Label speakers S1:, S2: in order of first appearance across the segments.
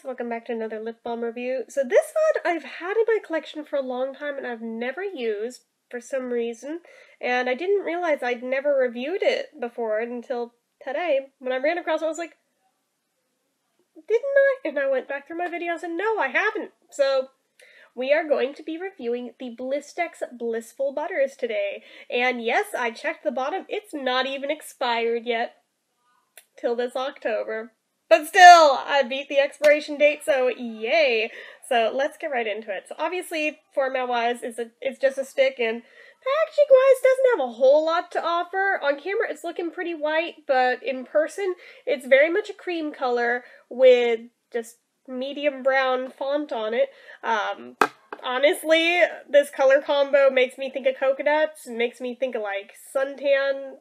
S1: welcome back to another lip balm review. So this one I've had in my collection for a long time and I've never used for some reason, and I didn't realize I'd never reviewed it before until today when I ran across it. I was like, didn't I? And I went back through my videos and no, I haven't. So we are going to be reviewing the Blistex Blissful Butters today. And yes, I checked the bottom. It's not even expired yet till this October. But still, I beat the expiration date, so yay! So let's get right into it. So obviously, format-wise, it's just a stick, and packaging-wise, doesn't have a whole lot to offer. On camera, it's looking pretty white, but in person, it's very much a cream color with just medium brown font on it. Honestly, this color combo makes me think of coconuts, and makes me think of like suntan,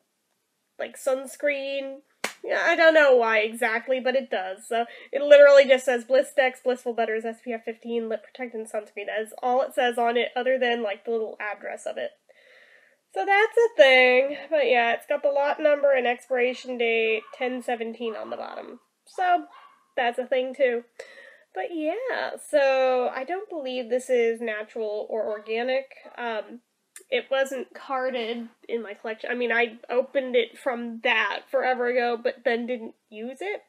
S1: like sunscreen. Yeah, I don't know why exactly, but it does. So it literally just says Blistex Blissful Butters SPF 15 Lip Protectant Sunscreen. That is all it says on it, other than like the little address of it. So that's a thing. But yeah, it's got the lot number and expiration date 10/17 on the bottom. So that's a thing too. But yeah, so I don't believe this is natural or organic. It wasn't carded in my collection. I mean, I opened it from that forever ago, but then didn't use it,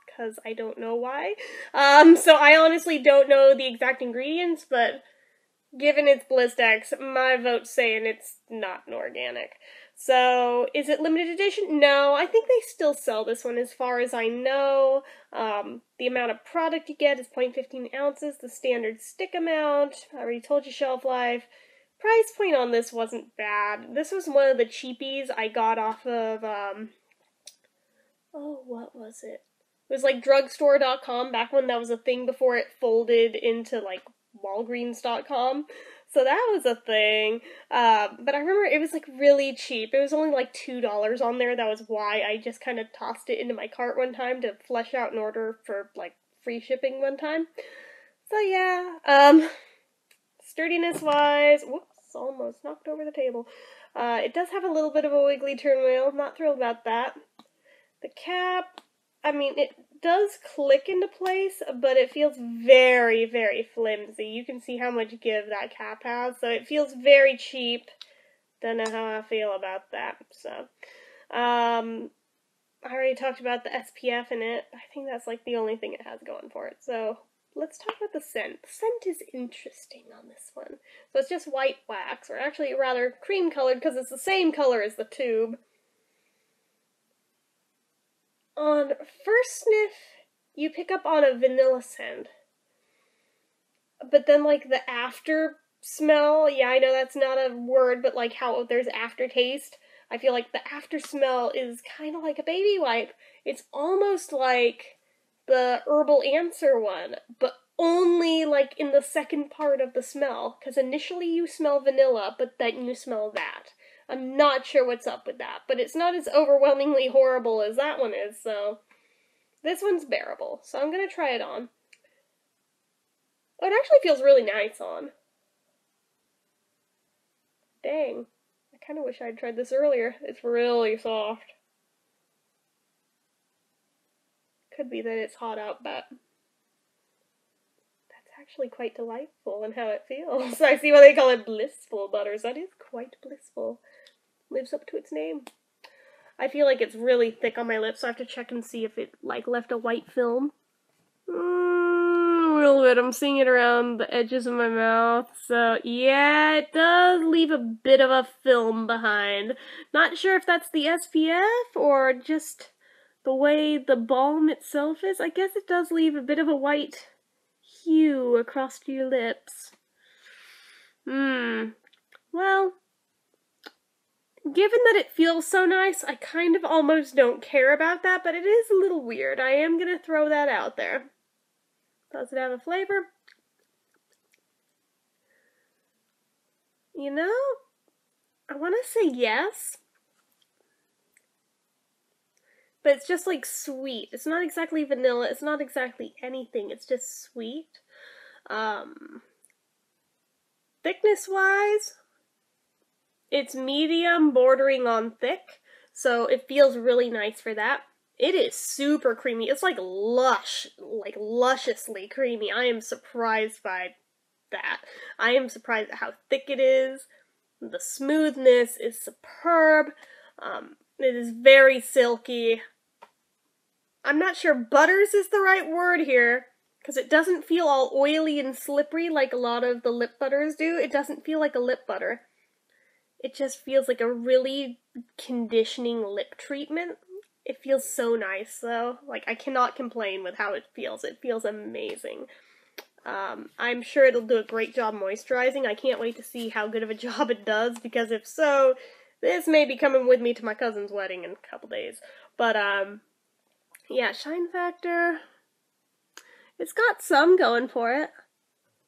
S1: because I don't know why. So I honestly don't know the exact ingredients, but given it's Blistex, my vote's saying it's not an organic. So, is it limited edition? No, I think they still sell this one as far as I know. The amount of product you get is 0.15 ounces, the standard stick amount. I already told you shelf life. Price point on this wasn't bad. This was one of the cheapies I got off of, oh, what was it? It was like drugstore.com, back when that was a thing before it folded into like Walgreens.com. So that was a thing. But I remember it was like really cheap. It was only like $2 on there. That was why I just kind of tossed it into my cart one time to flesh out an order for like free shipping one time. So yeah, sturdiness wise, whoops, almost knocked over the table. It does have a little bit of a wiggly turnwheel. Not thrilled about that. The cap, I mean, it does click into place, but it feels very, very flimsy. You can see how much give that cap has, so it feels very cheap. Don't know how I feel about that. So, I already talked about the SPF in it. I think that's like the only thing it has going for it. So let's talk about the scent. The scent is interesting on this one. So it's just white wax, or actually rather cream colored, because it's the same color as the tube. On first sniff, you pick up on a vanilla scent. But then, like, the after smell, yeah, I know that's not a word, but like how there's aftertaste, I feel like the after smell is kind of like a baby wipe. It's almost like the Herbal Answer one, but only like in the second part of the smell, because initially you smell vanilla, but then you smell that. I'm not sure what's up with that, but it's not as overwhelmingly horrible as that one is, so this one's bearable. So I'm gonna try it on. Oh, it actually feels really nice on. Dang. I kind of wish I'd tried this earlier. It's really soft. Could be that it's hot out, but that's actually quite delightful in how it feels. I see why they call it Blissful Butters. That is quite blissful. Lives up to its name. I feel like it's really thick on my lips, so I have to check and see if it like left a white film. A little bit. I'm seeing it around the edges of my mouth. So yeah, it does leave a bit of a film behind. Not sure if that's the SPF or just the way the balm itself is. I guess it does leave a bit of a white hue across your lips. Well, given that it feels so nice, I kind of almost don't care about that, but it is a little weird. I am gonna throw that out there. Does it have a flavor? You know, I want to say yes, but it's just like sweet. It's not exactly vanilla, it's not exactly anything, it's just sweet. Thickness-wise, it's medium bordering on thick, so it feels really nice for that. It is super creamy. It's like lush, like lusciously creamy. I am surprised by that. I am surprised at how thick it is. The smoothness is superb. It is very silky. I'm not sure butters is the right word here, because it doesn't feel all oily and slippery like a lot of the lip butters do. It doesn't feel like a lip butter. It just feels like a really conditioning lip treatment. It feels so nice, though. Like, I cannot complain with how it feels. It feels amazing. I'm sure it'll do a great job moisturizing. I can't wait to see how good of a job it does, because if so, this may be coming with me to my cousin's wedding in a couple days. But, yeah, shine factor, it's got some going for it.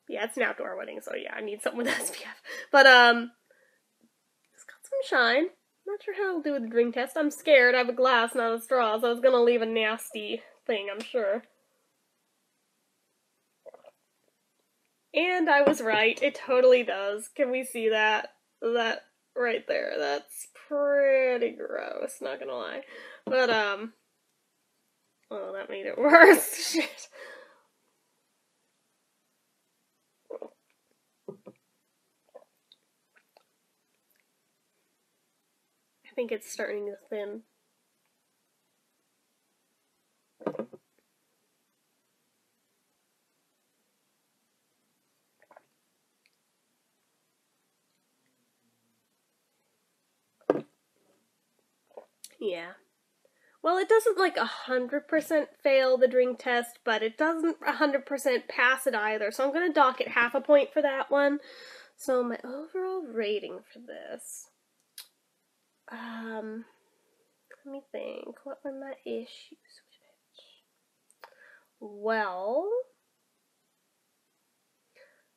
S1: Yeah, it's an outdoor wedding, so yeah, I need something with SPF. But, it's got some shine. Not sure how it'll do with the drink test. I'm scared. I have a glass, not a straw, so it's gonna leave a nasty thing, I'm sure. And I was right. It totally does. Can we see that? That right there. That's pretty gross, not gonna lie. But, oh, that made it worse. Shit. I think it's starting to thin. Yeah. Well, it doesn't like 100% fail the drink test, but it doesn't 100% pass it either, so I'm going to dock it half a point for that one. So my overall rating for this, let me think, what were my issues with it? Well,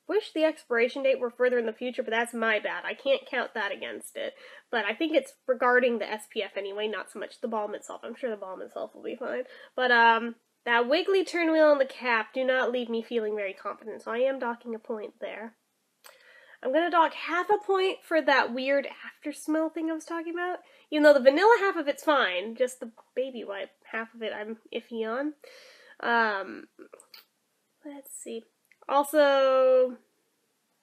S1: wish the expiration date were further in the future, but that's my bad. I can't count that against it. But I think it's regarding the SPF anyway, not so much the balm itself. I'm sure the balm itself will be fine. But, that wiggly turn wheel on the cap do not leave me feeling very confident, so I am docking a point there. I'm gonna dock half a point for that weird after smell thing I was talking about. Even though the vanilla half of it's fine, just the baby wipe half of it I'm iffy on. Let's see. Also,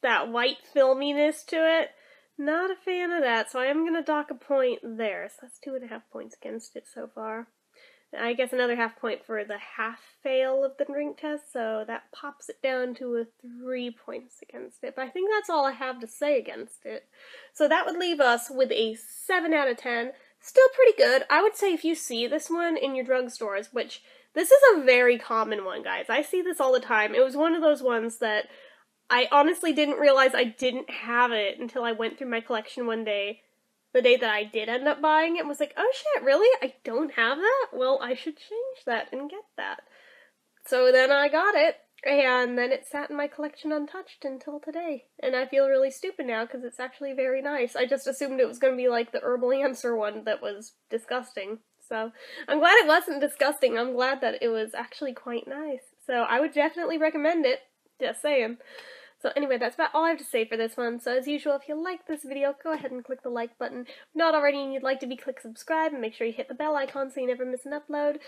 S1: that white filminess to it, not a fan of that, so I am going to dock a point there. So that's 2.5 points against it so far. I guess another half point for the half fail of the drink test, so that pops it down to a 3 points against it. But I think that's all I have to say against it. So that would leave us with a 7 out of 10. Still pretty good. I would say if you see this one in your drugstores, which this is a very common one, guys. I see this all the time. It was one of those ones that I honestly didn't realize I didn't have it until I went through my collection one day. The day that I did end up buying it, was like, oh shit, really? I don't have that? Well, I should change that and get that. So then I got it, and then it sat in my collection untouched until today. And I feel really stupid now because it's actually very nice. I just assumed it was going to be like the Herbal Answer one that was disgusting. So I'm glad it wasn't disgusting. I'm glad that it was actually quite nice. So I would definitely recommend it. Just saying. So anyway, that's about all I have to say for this one. So as usual, if you like this video, go ahead and click the like button. If not already and you'd like to be, click subscribe and make sure you hit the bell icon so you never miss an upload.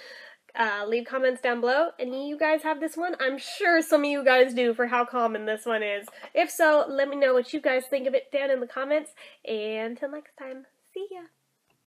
S1: Leave comments down below. Any of you guys have this one? I'm sure some of you guys do for how common this one is. If so, let me know what you guys think of it down in the comments. And until next time, see ya!